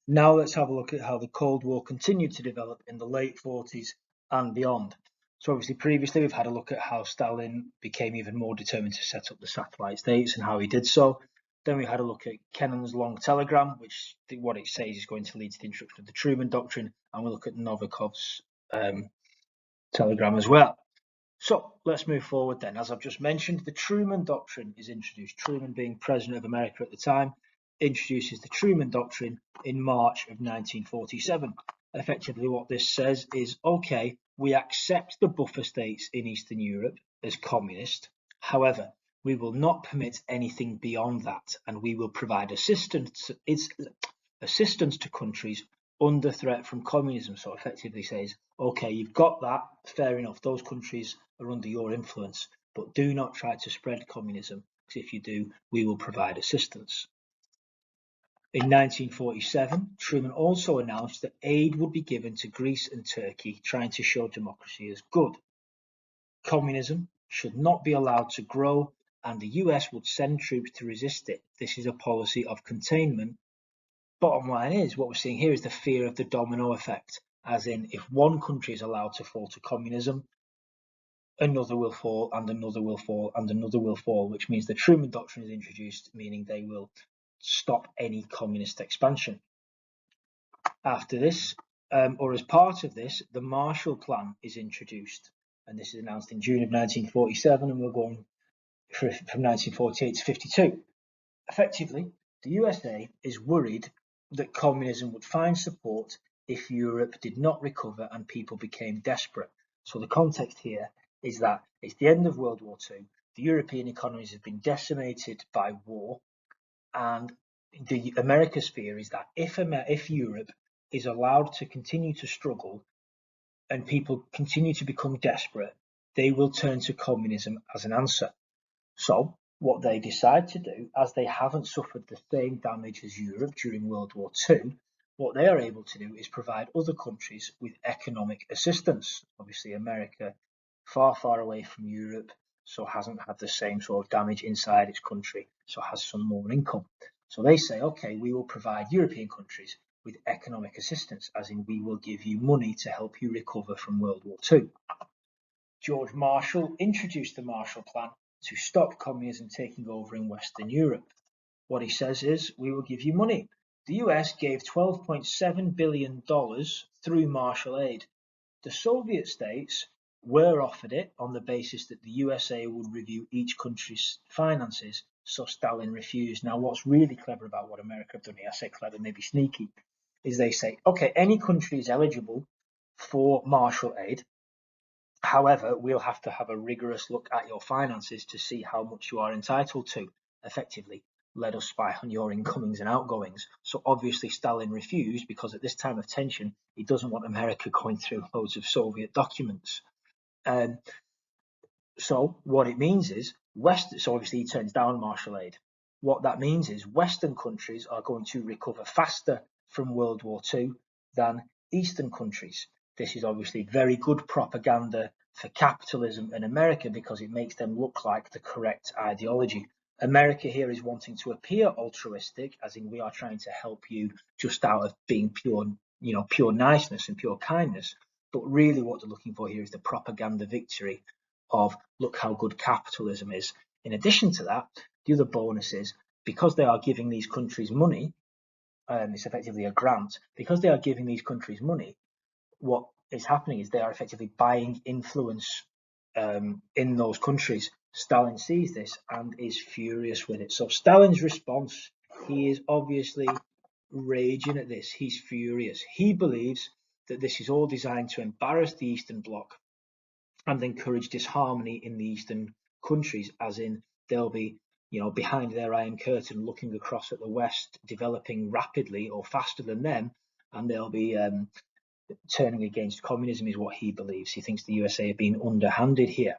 Now let's have a look at how the Cold War continued to develop in the late 40s and beyond. So obviously previously we've had a look at how Stalin became even more determined to set up the satellite states and how he did so. Then we had a look at Kennan's long telegram, which what it says is going to lead to the introduction of the Truman Doctrine, and we'll look at Novikov's telegram as well. So let's move forward then. As I've just mentioned, the Truman Doctrine is introduced. Truman, being president of America at the time, introduces the Truman Doctrine in March of 1947. Effectively, what this says is, okay, we accept the buffer states in Eastern Europe as communist. However, we will not permit anything beyond that, and we will provide assistance to countries under threat from communism. So effectively says, okay, you've got that, fair enough, those countries are under your influence, but do not try to spread communism, because if you do, we will provide assistance. In 1947, Truman also announced that aid would be given to Greece and Turkey, trying to show democracy as good. Communism should not be allowed to grow, and the US would send troops to resist it. This is a policy of containment. Bottom line is, what we're seeing here is the fear of the domino effect, as in, if one country is allowed to fall to communism, another will fall, and another will fall, and another will fall, which means the Truman Doctrine is introduced, meaning they will stop any communist expansion. After this, or as part of this, the Marshall Plan is introduced, and this is announced in June of 1947, and we're going from 1948 to 52. Effectively, the USA is worried that communism would find support if Europe did not recover and people became desperate. So the context here is that it's the end of World War II, the European economies have been decimated by war, and the America's fear is that if Europe is allowed to continue to struggle and people continue to become desperate, they will turn to communism as an answer. So what they decide to do, as they haven't suffered the same damage as Europe during World War II, what they are able to do is provide other countries with economic assistance. Obviously, America, far, far away from Europe, so hasn't had the same sort of damage inside its country, so has some more income. So they say, okay, we will provide European countries with economic assistance, as in we will give you money to help you recover from World War II. George Marshall introduced the Marshall Plan to stop communism taking over in Western Europe. What he says is, we will give you money. The US gave $12.7 billion through Marshall Aid. The Soviet states were offered it on the basis that the USA would review each country's finances, so Stalin refused. Now, what's really clever about what America have done here, I say clever, maybe sneaky, is they say, okay, any country is eligible for Marshall Aid. However, we'll have to have a rigorous look at your finances to see how much you are entitled to. Effectively, let us spy on your incomings and outgoings. So obviously Stalin refused, because at this time of tension, he doesn't want America going through loads of Soviet documents. So what it means is, so obviously he turns down Marshall Aid. What that means is Western countries are going to recover faster from World War II than Eastern countries. This is obviously very good propaganda for capitalism in America, because it makes them look like the correct ideology. America here is wanting to appear altruistic, as in we are trying to help you just out of being pure niceness and pure kindness. But really what they're looking for here is the propaganda victory of, look how good capitalism is. In addition to that, the other bonus is, because they are giving these countries money, it's effectively a grant, because they are giving these countries money, what is happening is they are effectively buying influence in those countries. Stalin sees this and is furious with it. So Stalin's response, he is obviously raging at this. He's furious. He believes that this is all designed to embarrass the Eastern Bloc and encourage disharmony in the Eastern countries, as in they'll be, behind their iron curtain looking across at the West, developing rapidly or faster than them, and they'll be turning against communism, is what he believes. He thinks the USA have been underhanded here.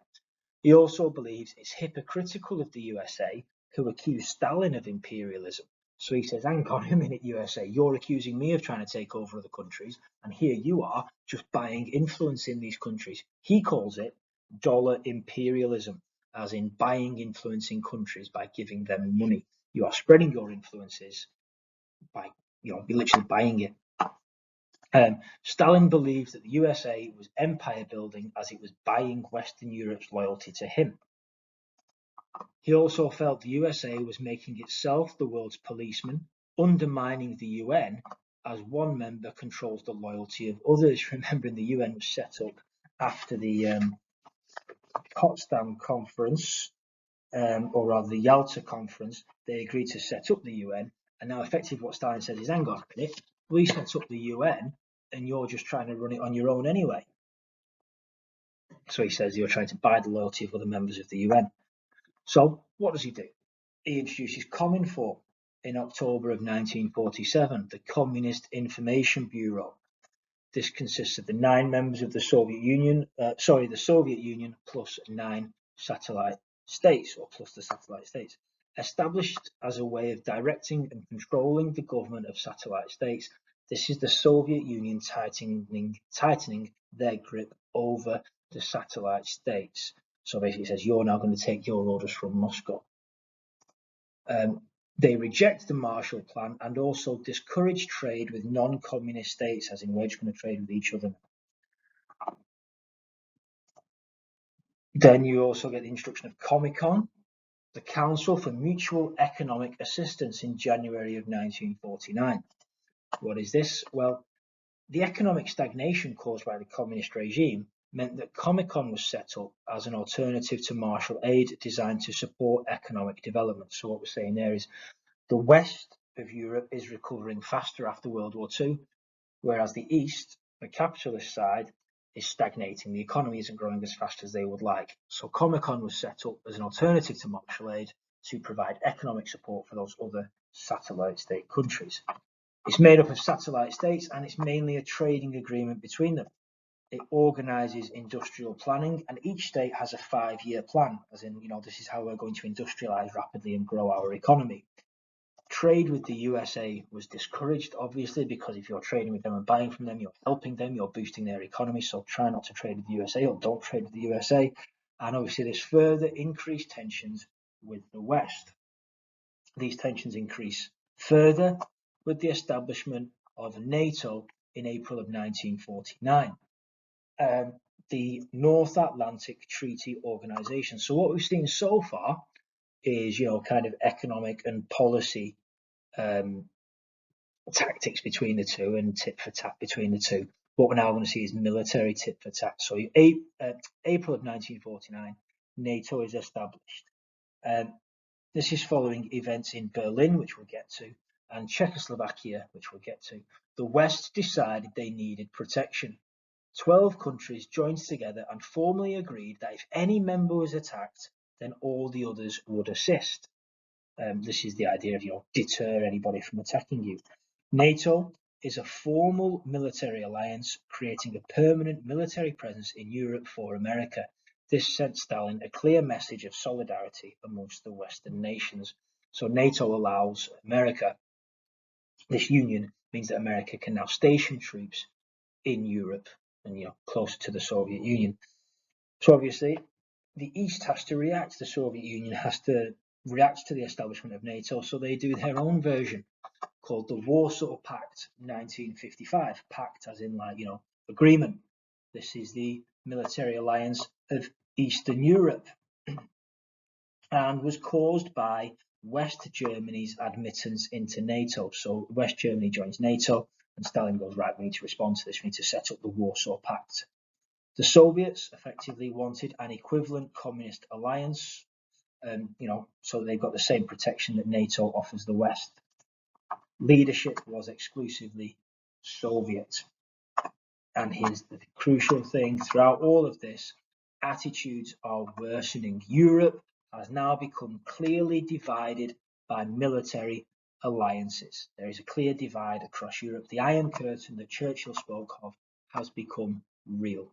He also believes it's hypocritical of the USA, who accuse Stalin of imperialism. So he says, hang on a minute, USA, you're accusing me of trying to take over other countries, and here you are just buying influence in these countries. He calls it dollar imperialism, as in buying influence in countries by giving them money. You are spreading your influences by be literally buying it. Stalin believed that the USA was empire building as it was buying Western Europe's loyalty to him. He also felt the USA was making itself the world's policeman, undermining the UN as one member controls the loyalty of others. Remembering the UN was set up after the Potsdam Conference, or rather the Yalta Conference. They agreed to set up the UN, and now effectively what Stalin said is, hang on a minute, we set up the UN and you're just trying to run it on your own anyway. So he says you're trying to buy the loyalty of other members of the UN. So what does he do? He introduces Cominform in October of 1947, the Communist Information Bureau. This consists of the 9 members of the Soviet Union, plus 9 satellite states, or plus the satellite states, established as a way of directing and controlling the government of satellite states. This is the Soviet Union tightening their grip over the satellite states. So basically it says, you're now going to take your orders from Moscow. They reject the Marshall Plan and also discourage trade with non-communist states, as in we're just going to trade with each other. Then you also get the introduction of Comecon, the Council for Mutual Economic Assistance, in January of 1949. What is this? Well, the economic stagnation caused by the communist regime meant that Comecon was set up as an alternative to Marshall aid designed to support economic development. So what we're saying there is the west of Europe is recovering faster after World War II, whereas the east, the capitalist side, is stagnating. The economy isn't growing as fast as they would like. So Comecon was set up as an alternative to Marshall aid to provide economic support for those other satellite state countries. It's made up of satellite states, and it's mainly a trading agreement between them. It organizes industrial planning, and each state has a 5-year plan, as in, this is how we're going to industrialize rapidly and grow our economy. Trade with the USA was discouraged, obviously, because if you're trading with them and buying from them, you're helping them, you're boosting their economy. So try not to trade with the USA, or don't trade with the USA. And obviously there's further increased tensions with the West. These tensions increase further with the establishment of NATO in April of 1949. The North Atlantic Treaty Organization. So what we've seen so far is, kind of economic and policy tactics between the two, and tit for tat between the two. What we're now going to see is military tit for tat. So April of 1949, NATO is established. This is following events in Berlin, which we'll get to, and Czechoslovakia, which we'll get to. The West decided they needed protection. 12 countries joined together and formally agreed that if any member was attacked, then all the others would assist. This is the idea of, deter anybody from attacking you. NATO is a formal military alliance creating a permanent military presence in Europe for America. This sent Stalin a clear message of solidarity amongst the Western nations. So NATO allows America. This union means that America can now station troops in Europe and, closer to the Soviet Union. So obviously the East has to react. The Soviet Union has to react to the establishment of NATO. So they do their own version called the Warsaw Pact 1955. Pact as in, agreement. This is the military alliance of Eastern Europe and was caused by West Germany's admittance into NATO. So West Germany joins NATO, and Stalin goes, right, we need to respond to this. We need to set up the Warsaw Pact. The Soviets effectively wanted an equivalent communist alliance, so they've got the same protection that NATO offers the West. Leadership was exclusively Soviet. And here's the crucial thing: throughout all of this, attitudes are worsening. Europe has now become clearly divided by military alliances. There is a clear divide across Europe. The Iron Curtain that Churchill spoke of has become real.